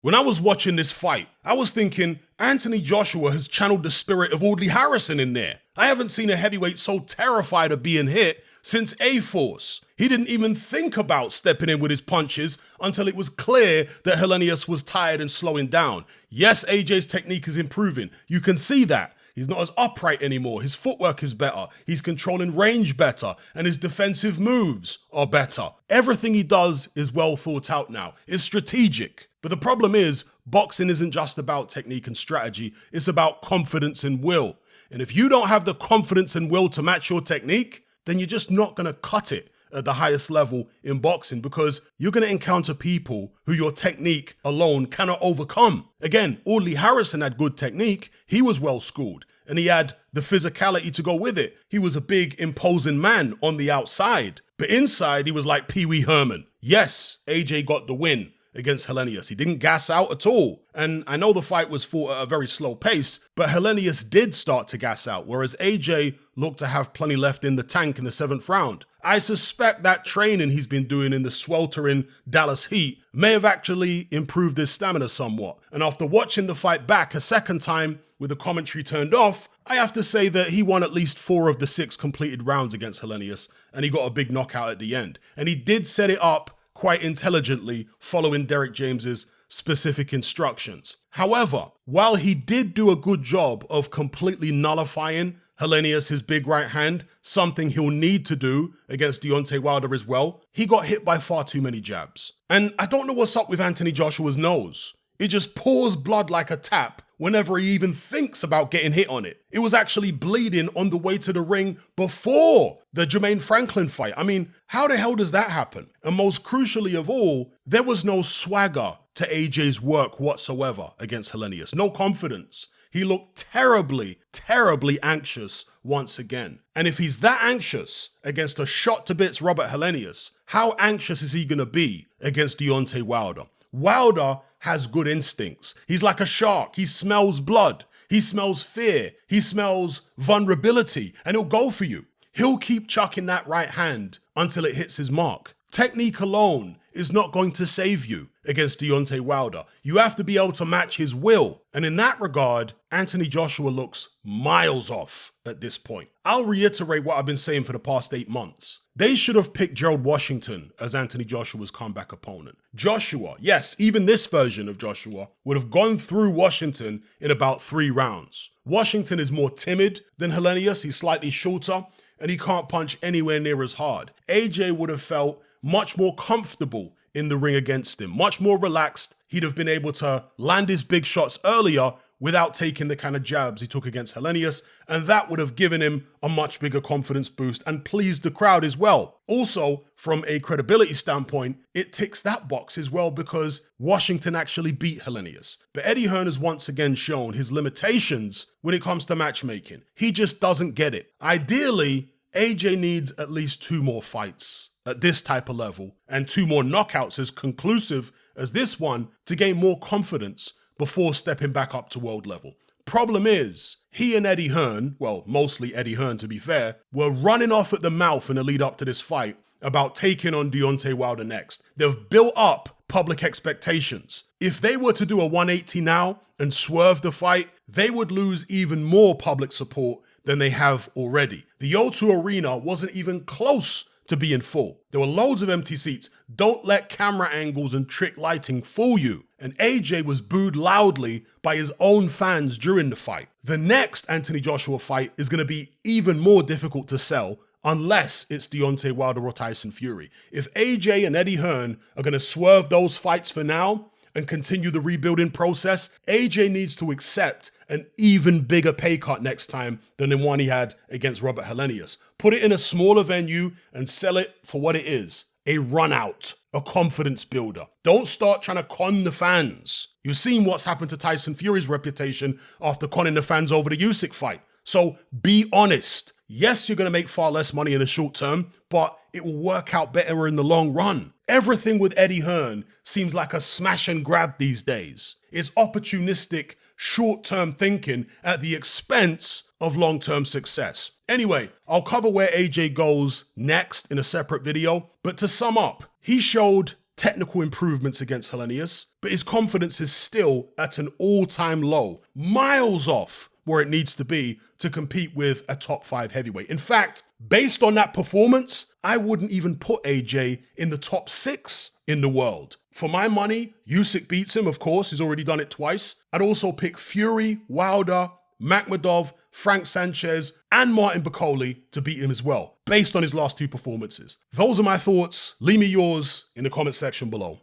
When I was watching this fight, I was thinking, Anthony Joshua has channeled the spirit of Audley Harrison in there. I haven't seen a heavyweight so terrified of being hit since A-Force. He didn't even think about stepping in with his punches until it was clear that Helenius was tired and slowing down. Yes, AJ's technique is improving. You can see that. He's not as upright anymore. His footwork is better. He's controlling range better. And his defensive moves are better. Everything he does is well thought out now. It's strategic. But the problem is, boxing isn't just about technique and strategy. It's about confidence and will. And if you don't have the confidence and will to match your technique, then you're just not going to cut it at the highest level in boxing, because you're going to encounter people who your technique alone cannot overcome. Again, Audley Harrison had good technique. He was well schooled and he had the physicality to go with it. He was a big, imposing man on the outside, but inside he was like Pee Wee Herman. Yes, AJ got the win against Helenius. He didn't gas out at all. And I know the fight was fought at a very slow pace, but Helenius did start to gas out, whereas AJ looked to have plenty left in the tank in the 7th round. I suspect that training he's been doing in the sweltering Dallas heat may have actually improved his stamina somewhat. And after watching the fight back a second time with the commentary turned off, I have to say that he won at least 4 of the 6 completed rounds against Helenius, and he got a big knockout at the end. And he did set it up quite intelligently, following Derek James's specific instructions. However, while he did do a good job of completely nullifying Helenius' big right hand, something he'll need to do against Deontay Wilder as well, he got hit by far too many jabs. And I don't know what's up with Anthony Joshua's nose. It just pours blood like a tap whenever he even thinks about getting hit on it. It was actually bleeding on the way to the ring before the Jermaine Franklin fight. I mean, how the hell does that happen? And most crucially of all, there was no swagger to AJ's work whatsoever against Helenius. No confidence. He looked terribly, terribly anxious once again. And if he's that anxious against a shot to bits Robert Helenius, how anxious is he going to be against Deontay Wilder? Wilder has good instincts. He's like a shark. He smells blood. He smells fear. He smells vulnerability, and he'll go for you. He'll keep chucking that right hand until it hits his mark. Technique alone is not going to save you against Deontay Wilder. You have to be able to match his will. And in that regard, Anthony Joshua looks miles off at this point. I'll reiterate what I've been saying for the past 8 months. They should have picked Gerald Washington as Anthony Joshua's comeback opponent. Joshua, yes, even this version of Joshua, would have gone through Washington in about 3 rounds. Washington is more timid than Helenius. He's slightly shorter, and he can't punch anywhere near as hard. AJ would have felt much more comfortable in the ring against him, much more relaxed. He'd have been able to land his big shots earlier without taking the kind of jabs he took against Helenius, and that would have given him a much bigger confidence boost and pleased the crowd as well. Also, from a credibility standpoint, it ticks that box as well because Washington actually beat Helenius. But Eddie Hearn has once again shown his limitations when it comes to matchmaking. He just doesn't get it. Ideally, AJ needs at least 2 more fights at this type of level and 2 more knockouts as conclusive as this one to gain more confidence before stepping back up to world level. Problem is, he and Eddie Hearn, well, mostly Eddie Hearn to be fair, were running off at the mouth in the lead up to this fight about taking on Deontay Wilder next. They've built up public expectations. If they were to do a 180 now and swerve the fight, they would lose even more public support than they have already. The O2 Arena wasn't even close to being full. There were loads of empty seats. Don't let camera angles and trick lighting fool you. And AJ was booed loudly by his own fans during the fight. The next Anthony Joshua fight is going to be even more difficult to sell unless it's Deontay Wilder or Tyson Fury. If AJ and Eddie Hearn are going to swerve those fights for now and continue the rebuilding process, AJ needs to accept an even bigger pay cut next time than the one he had against Robert Helenius. Put it in a smaller venue and sell it for what it is. A run out, a confidence builder. Don't start trying to con the fans. You've seen what's happened to Tyson Fury's reputation after conning the fans over the Usyk fight. So be honest. Yes, you're going to make far less money in the short term, but it will work out better in the long run. Everything with Eddie Hearn seems like a smash and grab these days. It's opportunistic, short-term thinking at the expense of long-term success. Anyway, I'll cover where AJ goes next in a separate video, but to sum up, he showed technical improvements against Helenius, but his confidence is still at an all-time low, miles off where it needs to be to compete with a top 5 heavyweight. In fact, based on that performance, I wouldn't even put AJ in the top 6 in the world. For my money, Usyk beats him, of course, he's already done it twice. I'd also pick Fury, Wilder, Makhmudov, Frank Sanchez, and Martin Bakole to beat him as well, based on his last 2 performances. Those are my thoughts. Leave me yours in the comment section below.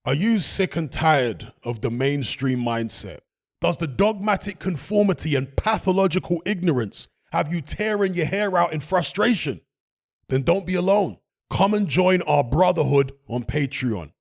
Are you sick and tired of the mainstream mindset? Does the dogmatic conformity and pathological ignorance have you tearing your hair out in frustration? Then don't be alone. Come and join our brotherhood on Patreon.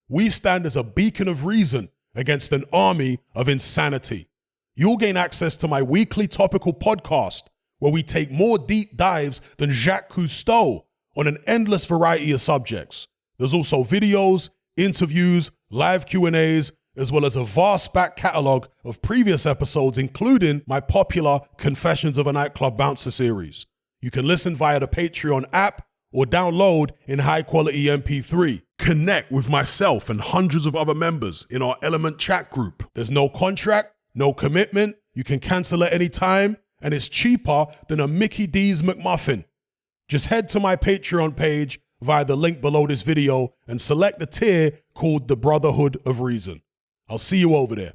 We stand as a beacon of reason against an army of insanity. You'll gain access to my weekly topical podcast where we take more deep dives than Jacques Cousteau on an endless variety of subjects. There's also videos, interviews, live Q&As, as well as a vast back catalogue of previous episodes, including my popular Confessions of a Nightclub Bouncer series. You can listen via the Patreon app or download in high-quality MP3. Connect with myself and hundreds of other members in our Element chat group. There's no contract, no commitment, you can cancel at any time, and it's cheaper than a Mickey D's McMuffin. Just head to my Patreon page via the link below this video and select the tier called the Brotherhood of Reason. I'll see you over there.